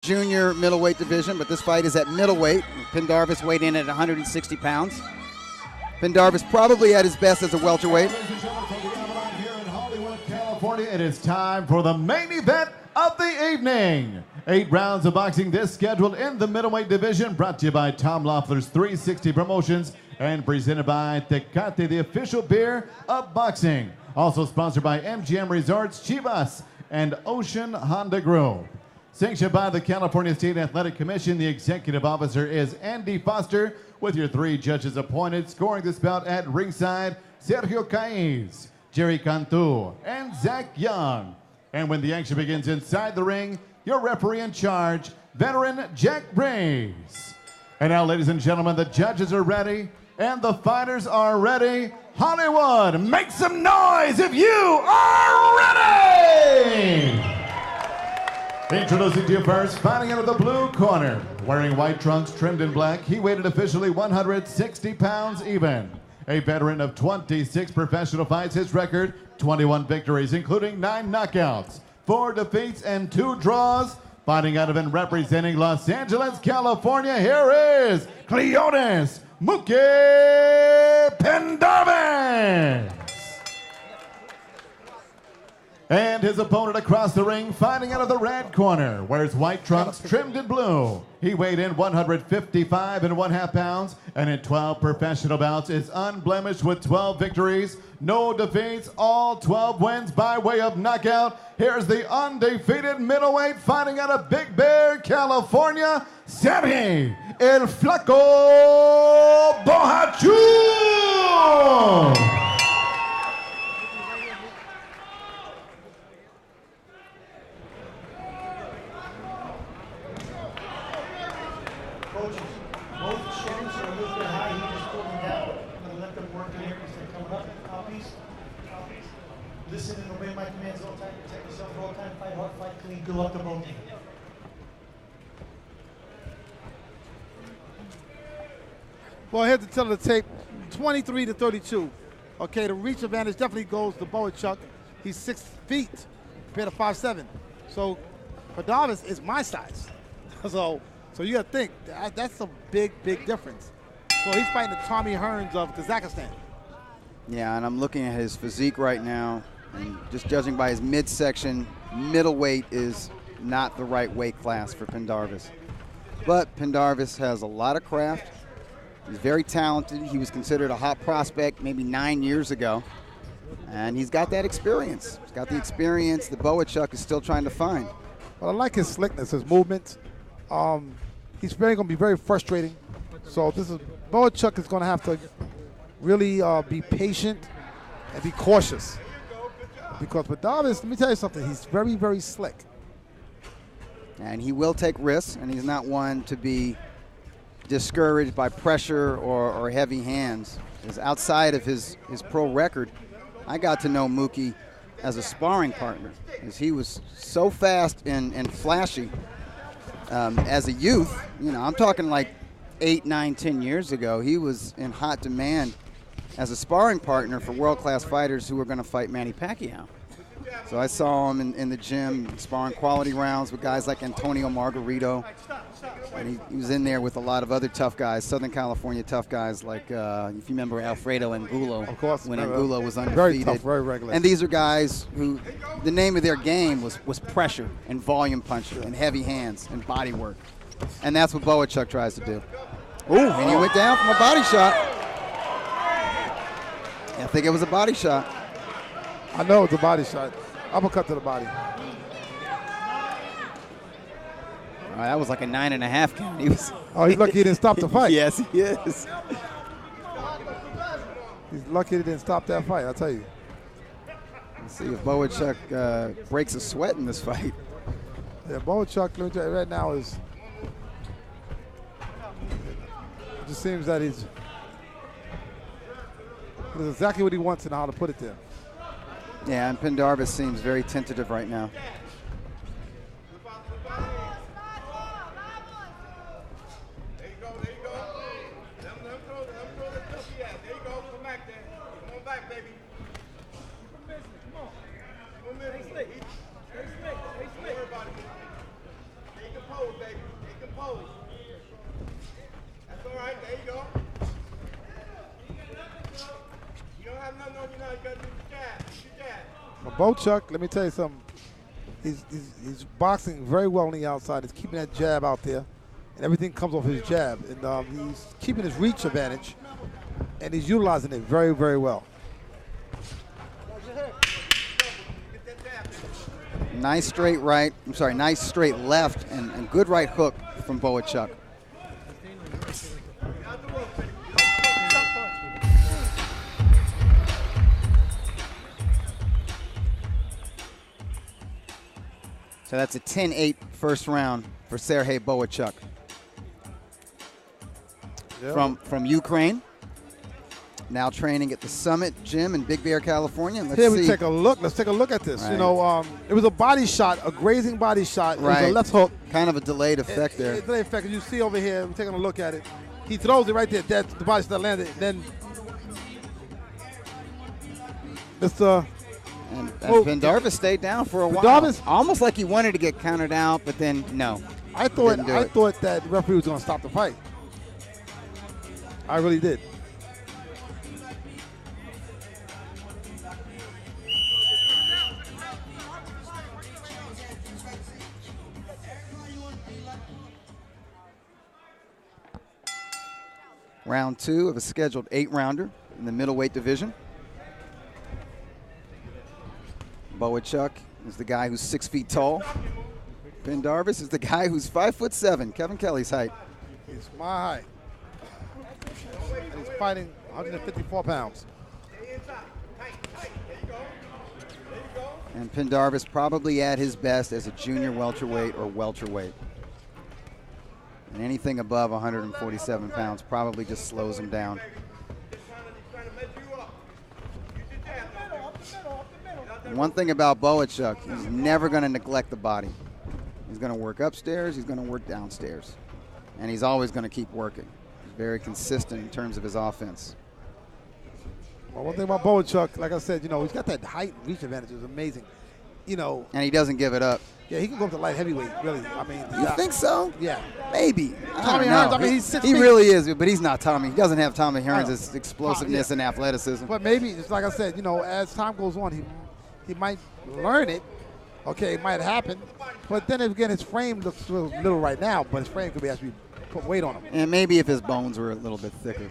junior middleweight division, but this fight is at middleweight. Pendarvis weighed in at 160 pounds. Pendarvis probably at his best as a welterweight. Ladies and gentlemen, from the Avalon here in Hollywood, California, it is time for the main event of the evening. 8 rounds of boxing this scheduled in the middleweight division, brought to you by Tom Loeffler's 360 Promotions and presented by Tecate, the official beer of boxing. Also sponsored by MGM Resorts, Chivas, and Ocean Honda Group. Sanctioned by the California State Athletic Commission, the executive officer is Andy Foster, with your 3 judges appointed. Scoring this bout at ringside, Serhii B, Jerry Cantu, and Zach Young. And when the action begins inside the ring, your referee in charge, veteran Jack Brace. And now, ladies and gentlemen, the judges are ready, and the fighters are ready. Hollywood, make some noise if you are ready! Introducing to you first, fighting out of the blue corner, wearing white trunks trimmed in black, he weighed officially 160 pounds even. A veteran of 26 professional fights, his record, 21 victories, including 9 knockouts, 4 defeats, and 2 draws. Fighting out of and representing Los Angeles, California, here is Cleones Mookie Pendarvis. And his opponent across the ring, fighting out of the red corner, wears white trunks trimmed in blue. He weighed in 155.5 pounds, and in 12 professional bouts is unblemished with 12 victories, no defeats, all 12 wins by way of knockout. Here's the undefeated middleweight fighting out of Big Bear, California, Serhii El Flaco Bohachul. Both shins are a little bit high. He just pulled them down. I'm going to let them work in here because they're coming up. Copies. Listen and obey my commands all the time. Protect yourself all the time. Fight hard, fight clean. Good luck to both of you. Well, here's the tell of the tape, 23-32. Okay, the reach advantage definitely goes to Bohachuk. He's 6 feet compared to 5'7". So Pendarvis is my size. So you got to think, that's a big, big difference. So he's fighting the Tommy Hearns of Kazakhstan. Yeah, and I'm looking at his physique right now, and just judging by his midsection, middleweight is not the right weight class for Pendarvis. But Pendarvis has a lot of craft. He's very talented. He was considered a hot prospect maybe 9 years ago, and he's got that experience. He's got the experience that Bohachuk is still trying to find. Well, I like his slickness, his movement. He's going to be very frustrating. So Bohachuk is going to have to really be patient and be cautious. Because Pendarvis, let me tell you something, he's very, very slick. And he will take risks, and he's not one to be discouraged by pressure or heavy hands. Because outside of his pro record, I got to know Mookie as a sparring partner, because he was so fast and flashy. As a youth, you know, I'm talking like 8, 9, 10 years ago, he was in hot demand as a sparring partner for world-class fighters who were going to fight Manny Pacquiao. So I saw him in the gym sparring quality rounds with guys like Antonio Margarito. And he was in there with a lot of other tough guys, Southern California tough guys like, if you remember Alfredo Angulo. Of course. When Angulo was undefeated. Very tough, very regular. And these are guys who, the name of their game was pressure and volume punching and heavy hands and body work. And that's what Bohachuk tries to do. Ooh, and he went down from a body shot. I think it was a body shot. I know it's a body shot. Uppercut to the body. That was like a 9.5 count. He's lucky he didn't stop the fight. Yes, he is. He's lucky he didn't stop that fight, I'll tell you. Let's see if Bohachuk breaks a sweat in this fight. Yeah, Bohachuk right now it just seems that he's exactly what he wants and how to put it there. Yeah, and Pendarvis seems very tentative right now. That's all right. There you go. You don't have nothing on you now. You got to do the jab. Do the jab. Well, Bochuk, let me tell you something. He's boxing very well on the outside. He's keeping that jab out there, and everything comes off his jab. And he's keeping his reach advantage, and he's utilizing it very, very well. Nice straight right. I'm sorry, nice straight left, and good right hook from Bochuk. So that's a 10-8 first round for Serhii Bochuk. Yeah. From Ukraine. Now training at the Summit Gym in Big Bear, California. Let's Here see. we take a look. Let's take a look at this. Right. You know, it was a body shot, a grazing body shot. It was Right. a left hook. Kind of a delayed effect there. It's delayed effect. You see over here, we're taking a look at it. He throws it right there. That's the body shot landed. Then Mr. And Well, Pendarvis stayed down for a while. Pendarvis- Almost like he wanted to get countered out, but then no. I thought Didn't do it. that the referee was going to stop the fight. I really did. Round 2 of a scheduled 8-rounder in the middleweight division. Bochuk is the guy who's 6 feet tall. Pendarvis is the guy who's 5'7", Kevin Kelly's height. He's my height. And he's fighting 154 pounds. And Pendarvis probably at his best as a junior welterweight or welterweight. And anything above 147 pounds probably just slows him down. And one thing about Bochuk, he's never going to neglect the body. He's going to work upstairs, he's going to work downstairs. And he's always going to keep working. He's very consistent in terms of his offense. Well, one thing about Bochuk, like I said, you know, he's got that height and reach advantage. It's amazing. You know, And he doesn't give it up. yeah, he can go up to light heavyweight, really. I mean, You think so? Yeah. Maybe. I Tommy don't know. Hearns, I mean, he's 6 He feet. really is, but he's not Tommy. He doesn't have Tommy I know. Hearns' explosiveness Yeah. and athleticism. But maybe, just like I said, you know, as time goes on, he might learn it. Okay, it might happen. But then again, his frame looks a little right now, but his frame could be actually put weight on him. And maybe if his bones were a little bit thicker.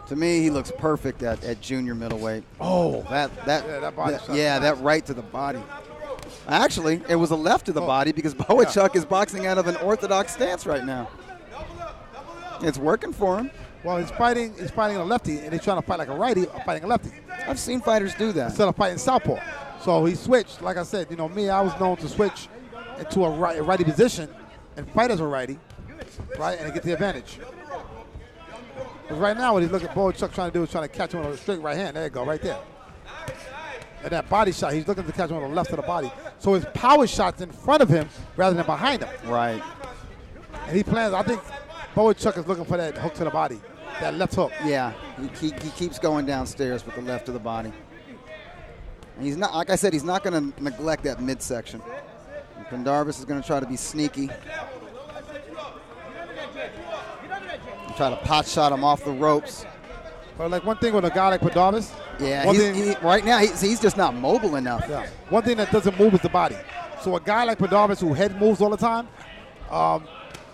To me, he looks perfect at junior middleweight. Oh, that body shot. that right to the body. Actually, it was a left to the Oh. body because Bochuk is boxing out of an orthodox stance right now. It's working for him. Well, he's fighting a lefty, and he's trying to fight like a righty, fighting a lefty I've seen fighters do that. instead of fighting southpaw. So he switched. Like I said, you know, me, I was known to switch into a righty position and fight as a righty, right, and get the advantage. Because right now, what he's looking at Bochuk trying to do is trying to catch him with a straight right hand. There you go, right there. And that body shot, he's looking to catch him on the left of the body. So his power shot's in front of him rather than behind him. Right. And he plans, I think Bochuk is looking for that hook to the body, that left hook. Yeah, he keeps going downstairs with the left of the body. And he's not, like I said, he's not going to neglect that midsection. And Pendarvis is going to try to be sneaky. And try to pot shot him off the ropes. But like one thing with a guy like Pendarvis, Yeah, one thing, right now he's just not mobile enough. yeah, one thing that doesn't move is the body. So a guy like Pendarvis who head moves all the time,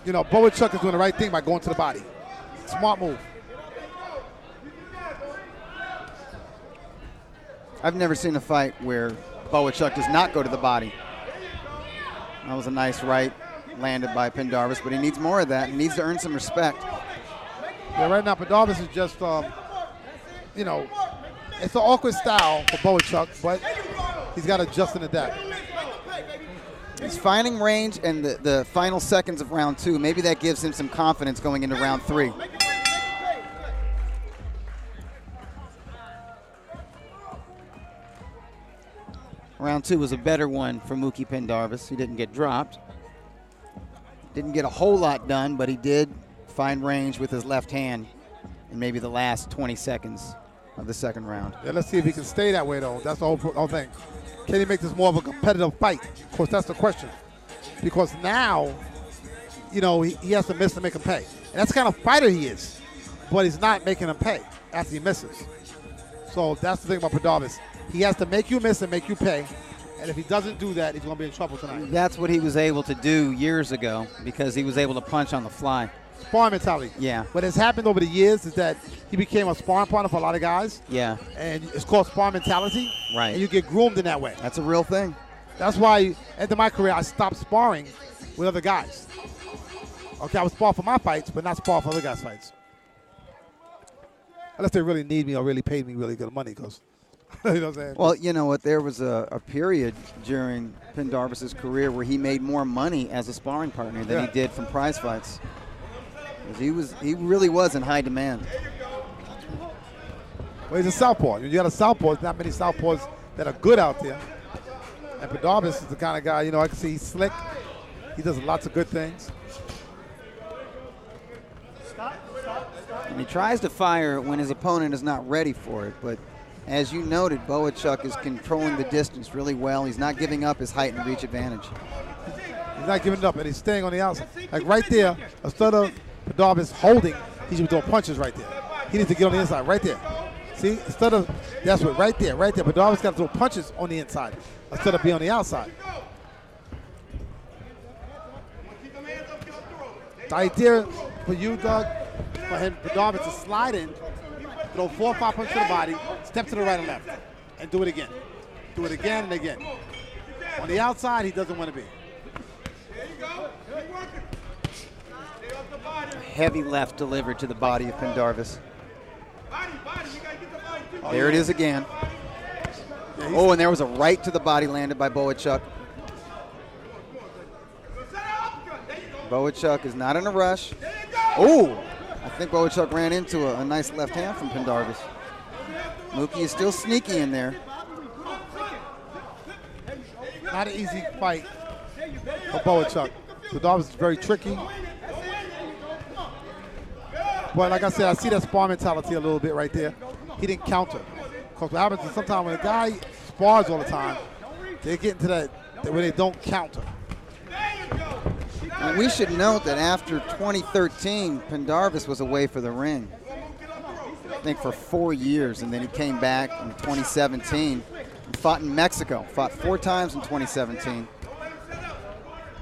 you know, Bochuk is doing the right thing by going to the body. Smart move. I've never seen a fight where Bochuk does not go to the body. That was a nice right landed by Pendarvis, but he needs more of that. He needs to earn some respect. Yeah, right now Pendarvis is just, you know, it's an awkward style for Bochuk, but he's got to adjust and adapt. His fighting range and the final seconds of round 2, maybe that gives him some confidence going into round 3. Round 2 was a better one for Mookie Pendarvis. He didn't get dropped. Didn't get a whole lot done, but he did find range with his left hand in maybe the last 20 seconds of the second round. Yeah, let's see if he can stay that way, though. That's the whole thing. Can he make this more of a competitive fight? Of course, that's the question. Because now you know, he has to miss to make him pay. And that's the kind of fighter he is. But he's not making him pay after he misses. So that's the thing about Pendarvis. He has to make you miss and make you pay. And if he doesn't do that, he's going to be in trouble tonight. That's what he was able to do years ago because he was able to punch on the fly. Sparring mentality. Yeah. What has happened over the years is that he became a sparring partner for a lot of guys. Yeah. And it's called sparring mentality. Right. And you get groomed in that way. That's a real thing. That's why, at my career, I stopped sparring with other guys. Okay, I would spar for my fights, but not spar for other guys' fights. Unless they really need me or really paid me really good money, because, you know what I'm saying? Well, you know what? There was a period during Pendarvis's career where he made more money as a sparring partner than he did from prize fights. 'Cause he really was in high demand. Well, he's a southpaw. You got a southpaw. There's not many southpaws that are good out there. And Pendarvis is the kind of guy, you know, I can see he's slick. He does lots of good things. And he tries to fire when his opponent is not ready for it. But as you noted, Boachuk is controlling the distance really well. He's not giving up his height and reach advantage. He's not giving it up, and he's staying on the outside. Like right there, instead of Pendarvis holding, he should be doing punches right there. He needs to get on the inside, right there. See, instead of, that's what, right there. Pendarvis got to throw punches on the inside instead of being on the outside. The idea for you, Doug, for him, Pendarvis to slide in, throw 4 or 5 punches to the body, step to the right and left, and do it again. Do it again and again. On the outside, he doesn't want to be. A heavy left delivered to the body of Pendarvis. There it is again. Oh, and there was a right to the body landed by Boachuk. Boachuk is not in a rush. Oh, I think Boachuk ran into a nice left hand from Pendarvis. Mookie is still sneaky in there. Not an easy fight for Boachuk. Pendarvis is very tricky. But like I said, I see that spar mentality a little bit right there. He didn't counter. Because what happens is sometimes when a guy spars all the time, they get into that where they don't counter. And we should note that after 2013, Pendarvis was away for the ring, I think for 4 years, and then he came back in 2017 and fought in Mexico, fought 4 times in 2017.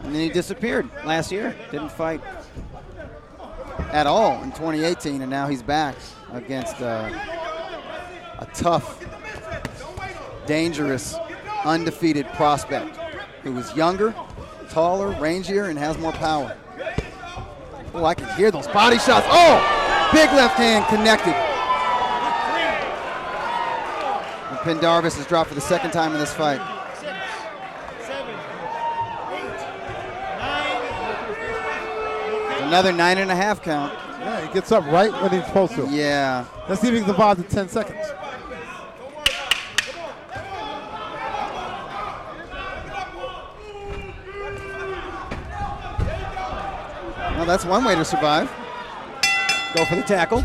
And then he disappeared last year, didn't fight at all in 2018, and now he's back against a tough, dangerous, undefeated prospect who was younger, taller, rangier, and has more power. Oh, I can hear those body shots. Oh, big left hand connected. And Pendarvis is dropped for the second time in this fight. 6, 7, 8, 9. Another 9.5 count. Yeah, he gets up right when he's supposed to. Yeah. Let's see if he can survive the 10 seconds. Well, that's one way to survive. Go for the tackle.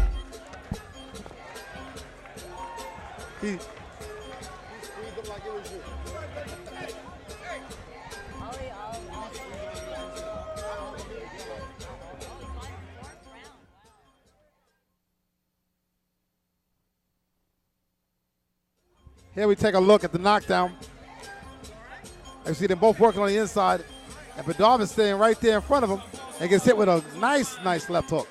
Here we take a look at the knockdown. You see them both working on the inside, and Pendarvis staying right there in front of him and gets hit with a nice left hook.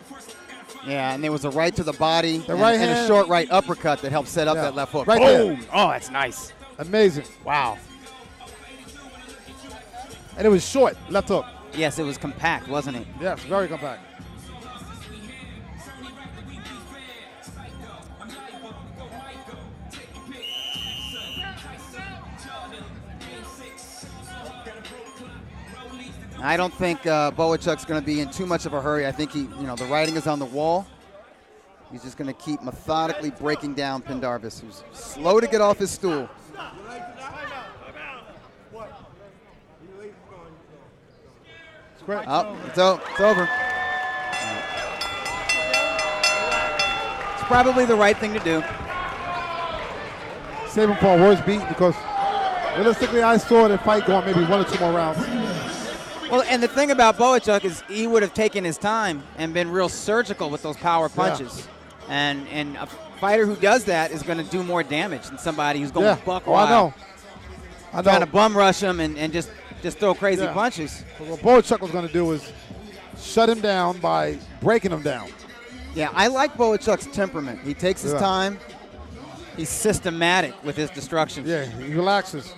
Yeah, and there was a right to the body right and a hand. short right uppercut that helped set up that left hook. Right Boom! there. Oh, that's nice. Amazing. Wow. And it was short, left hook. Yes, it was compact, wasn't it? Yes, very compact. I don't think Boachuk's going to be in too much of a hurry. I think the writing is on the wall. He's just going to keep methodically breaking down Pendarvis, who's slow to get off his stool. It's great. Oh, it's over. It's probably the right thing to do. Save him for a worse beat because realistically I saw the fight going maybe 1 or 2 more rounds. Well, and the thing about Boachuk is he would have taken his time and been real surgical with those power punches. And a fighter who does that is going to do more damage than somebody who's going to buck wild. I know. Trying to bum rush him and just throw crazy punches. What Boachuk was going to do was shut him down by breaking him down. Yeah, I like Boachuk's temperament. He takes his time. He's systematic with his destruction. Yeah, he relaxes.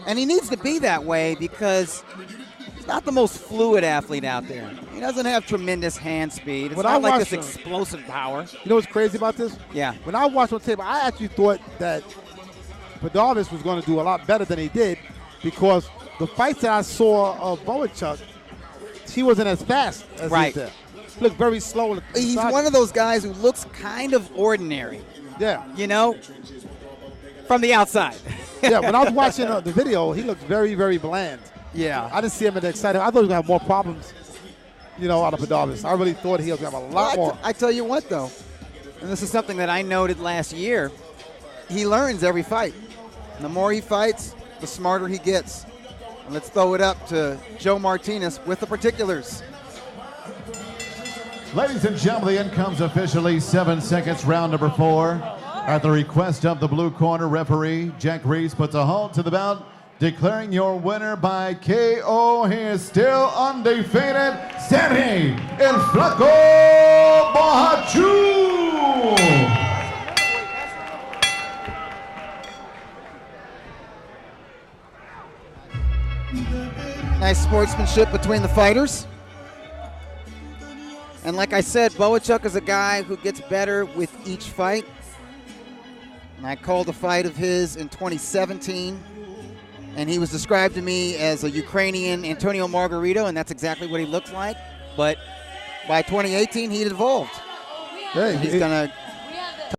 And he needs to be that way because he's not the most fluid athlete out there. He doesn't have tremendous hand speed. It's not like this explosive power. You know what's crazy about this? Yeah. When I watched on tape, I actually thought that Padavis was going to do a lot better than he did because the fights that I saw of Boachuk, he wasn't as fast as he did. He looked very slow. He's one of those guys who looks kind of ordinary. Yeah. You know, from the outside. Yeah, when I was watching the video, he looked very, very bland. Yeah. I didn't see him as excited. I thought he was going to have more problems, out of Padavis. I really thought he was going to have a lot more. I tell you what, though, and this is something that I noted last year, he learns every fight. And the more he fights, the smarter he gets. And let's throw it up to Joe Martinez with the particulars. Ladies and gentlemen, the end comes officially 7 seconds, round number 4. At the request of the blue corner referee, Jack Reese puts a halt to the bout, declaring your winner by KO. He is still undefeated, Serhii Boachuk. Nice sportsmanship between the fighters. And like I said, Boachuk is a guy who gets better with each fight. And I called a fight of his in 2017, and he was described to me as a Ukrainian Antonio Margarito, and that's exactly what he looks like. But by 2018, he evolved. Hey, he's going to